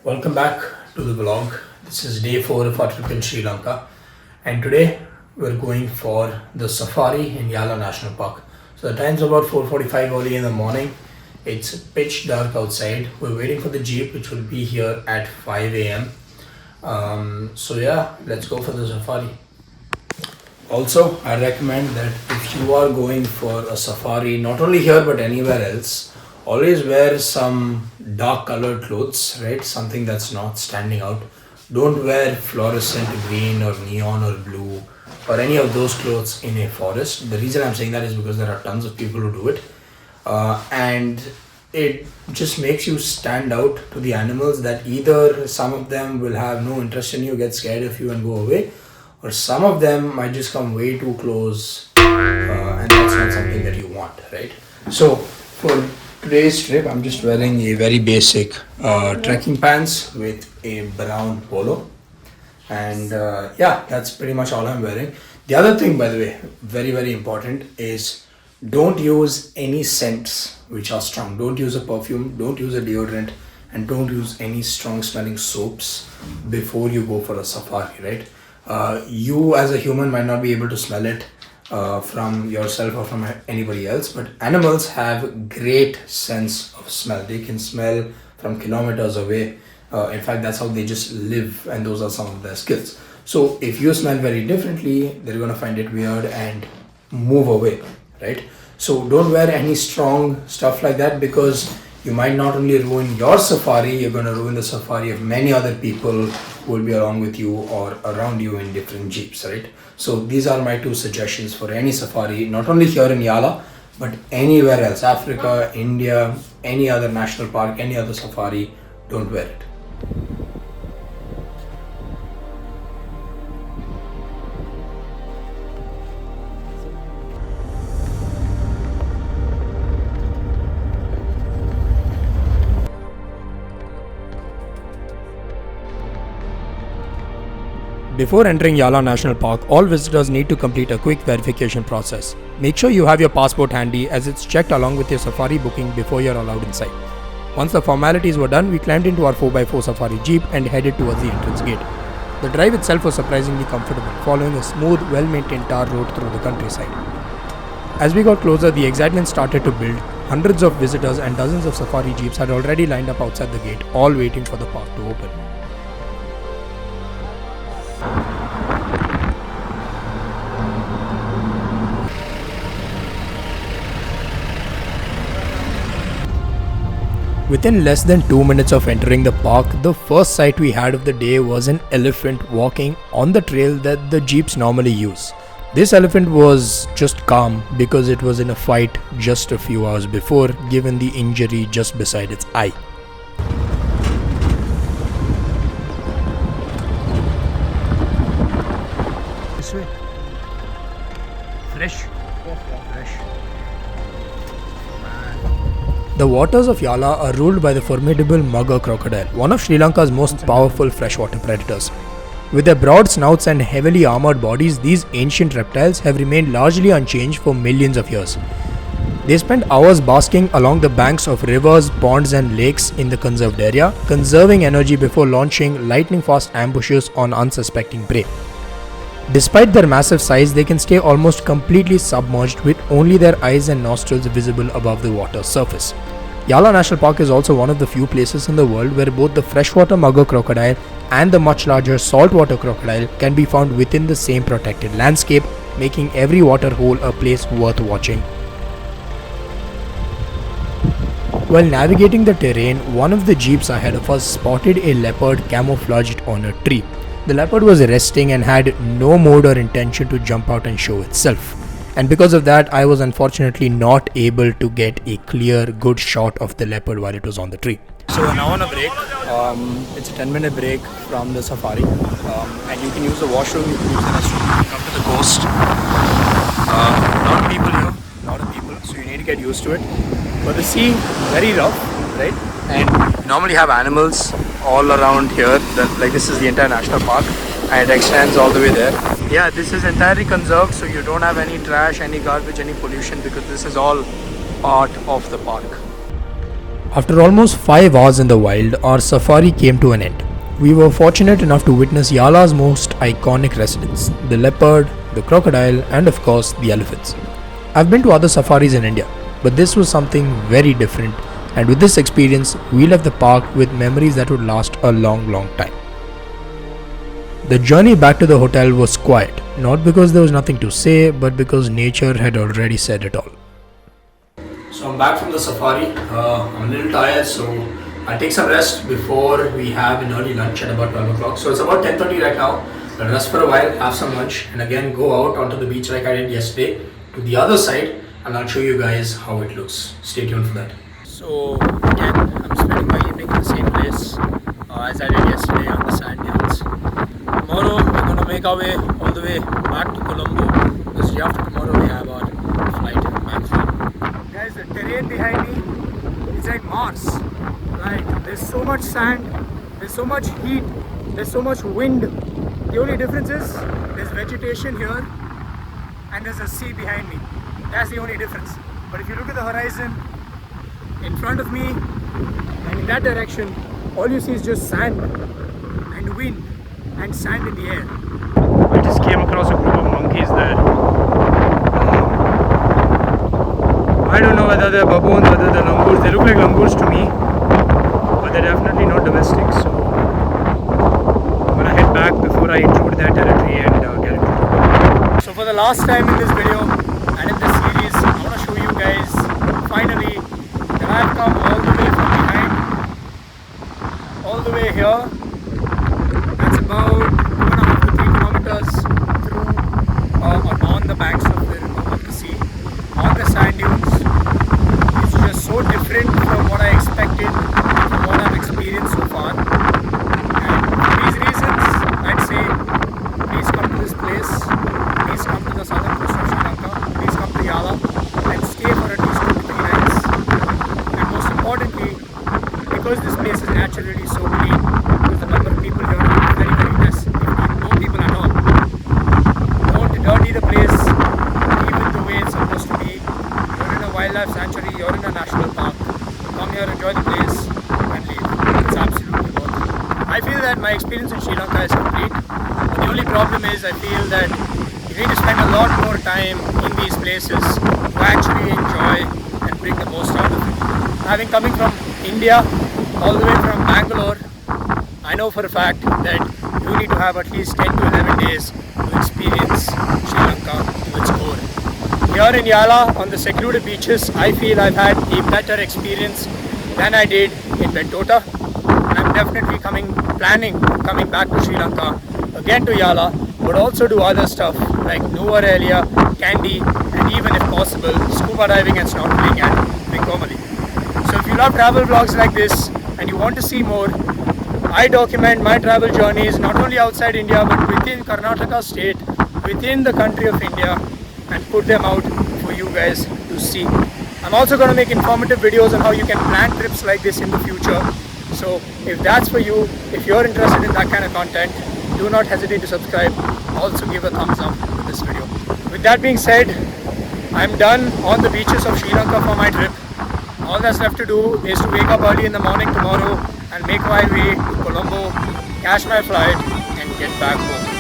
Welcome back to the vlog. This is day 4 of our trip in Sri Lanka, and today we're going for the safari in Yala National Park. So the time's about 4:45 early in the morning. It's pitch dark outside. We're waiting for the jeep, which will be here at 5 a.m. So yeah, let's go for the safari. Also, I recommend that if you are going for a safari, not only here but anywhere else, always wear some dark colored clothes, right? Something that's not standing out. Don't wear fluorescent green or neon or blue or any of those clothes in a forest. The reason I'm saying that is because there are tons of people who do it. And it just makes you stand out to the animals, that either some of them will have no interest in you, get scared of you and go away, or some of them might just come way too close, and that's not something that you want, right? So for today's trip, I'm just wearing a very basic trekking pants with a brown polo, and yeah, that's pretty much all I'm wearing. The other thing, by the way, very very important, is don't use any scents which are strong. Don't use a perfume, don't use a deodorant, and don't use any strong smelling soaps before you go for a safari, right? You as a human might not be able to smell it from yourself or from anybody else, but animals have great sense of smell. They can smell from kilometers away. In fact, that's how they just live, and those are some of their skills. So if you smell very differently, they're going to find it weird and move away, right? So don't wear any strong stuff like that, because you might not only ruin your safari, you're going to ruin the safari of many other people who will be along with you or around you in different jeeps, right? So these are my two suggestions for any safari, not only here in Yala, but anywhere else, Africa, India, any other national park, any other safari, don't wear it. Before entering Yala National Park, all visitors need to complete a quick verification process. Make sure you have your passport handy, as it's checked along with your safari booking before you're allowed inside. Once the formalities were done, we climbed into our 4x4 safari jeep and headed towards the entrance gate. The drive itself was surprisingly comfortable, following a smooth, well-maintained tar road through the countryside. As we got closer, the excitement started to build. Hundreds of visitors and dozens of safari jeeps had already lined up outside the gate, all waiting for the park to open. Within less than 2 minutes of entering the park, the first sight we had of the day was an elephant walking on the trail that the jeeps normally use. This elephant was just calm because it was in a fight just a few hours before, given the injury just beside its eye. This way. Fresh. Fresh. The waters of Yala are ruled by the formidable mugger crocodile, one of Sri Lanka's most powerful freshwater predators. With their broad snouts and heavily armored bodies, these ancient reptiles have remained largely unchanged for millions of years. They spend hours basking along the banks of rivers, ponds and lakes in the conserved area, conserving energy before launching lightning-fast ambushes on unsuspecting prey. Despite their massive size, they can stay almost completely submerged with only their eyes and nostrils visible above the water's surface. Yala National Park is also one of the few places in the world where both the freshwater mugger crocodile and the much larger saltwater crocodile can be found within the same protected landscape, making every water hole a place worth watching. While navigating the terrain, one of the jeeps ahead of us spotted a leopard camouflaged on a tree. The leopard was resting and had no mode or intention to jump out and show itself. And because of that, I was unfortunately not able to get a clear, good shot of the leopard while it was on the tree. So we're now on a break. It's a 10-minute break from the safari. And you can use the washroom, you can use the restroom. Come to the coast. Lot of people here, lot of people. So you need to get used to it. But the sea, very rough, right? And normally have animals all around here. Like this is the entire national park, and it extends all the way there. Yeah, this is entirely conserved, so you don't have any trash, any garbage, any pollution, because this is all part of the park. After almost 5 hours in the wild, our safari came to an end. We were fortunate enough to witness Yala's most iconic residents, the leopard, the crocodile, and of course the elephants. I've been to other safaris in India, but this was something very different, and with this experience, we left the park with memories that would last a long time. The journey back to the hotel was quiet, not because there was nothing to say, but because nature had already said it all. So I'm back from the safari. I'm a little tired, so I'll take some rest before we have an early lunch at about 12 o'clock. So it's about 10:30 right now. I'll rest for a while, have some lunch, and again go out onto the beach like I did yesterday to the other side, and I'll show you guys how it looks. Stay tuned for that. So again, I'm spending my evening in the same place as I did yesterday on the sand dunes. Tomorrow we're going to make our way all the way back to Colombo because day after tomorrow we have our flight back home. Guys, the terrain behind me is like Mars. Right? There's so much sand, there's so much heat, there's so much wind. The only difference is there's vegetation here and there's a sea behind me. That's the only difference. But if you look at the horizon in front of me and in that direction, all you see is just sand and wind and sand in the air. I just came across a group of monkeys there. I don't know whether they're baboons, whether they're langurs. They look like langurs to me, but they're definitely not domestic. So I'm gonna head back before I intrude their territory and get into trouble. So for the last time in this video and in this series, I want to show you guys finally that I've come all the way from behind, all the way here. That's about 2.5 to 3 kilometers through on the banks of the sea, on the sand dunes. It's just so different from what I expected, from what I've experienced so far. And for these reasons, I'd say please come to this place, please come to the southern coast of Sri Lanka, please come to Yala and stay for at least 2 to 3 nights. And most importantly, because this place is naturally so clean, because the number of people here are very less, if no people at all. Don't dirty the place, keep it the way it's supposed to be. You're in a wildlife sanctuary, you're in a national park. Come here, enjoy the place and leave. It's absolutely worth it. I feel that my experience in Sri Lanka is complete. But the only problem is I feel that you need to spend a lot more time in these places to actually enjoy and bring the most out of it. Having coming from India, all the way from Bangalore, I know for a fact that you need to have at least 10 to 11 days to experience Sri Lanka to its core. Here in Yala, on the secluded beaches, I feel I've had a better experience than I did in Bentota. And I'm definitely planning coming back to Sri Lanka, again to Yala, but also do other stuff like Nuva Elia, Candy, and even if possible, scuba diving and snorkeling at Vinkomali. So if you love travel vlogs like this and you want to see more, I document my travel journeys not only outside India but within Karnataka state, within the country of India, and put them out for you guys to see. I'm also going to make informative videos on how you can plan trips like this in the future. So if that's for you, if you're interested in that kind of content, do not hesitate to subscribe. Also give a thumbs up to this video. With that being said, I'm done on the beaches of Sri Lanka for my trip. All that's left to do is to wake up early in the morning tomorrow and make my way to Colombo, catch my flight and get back home.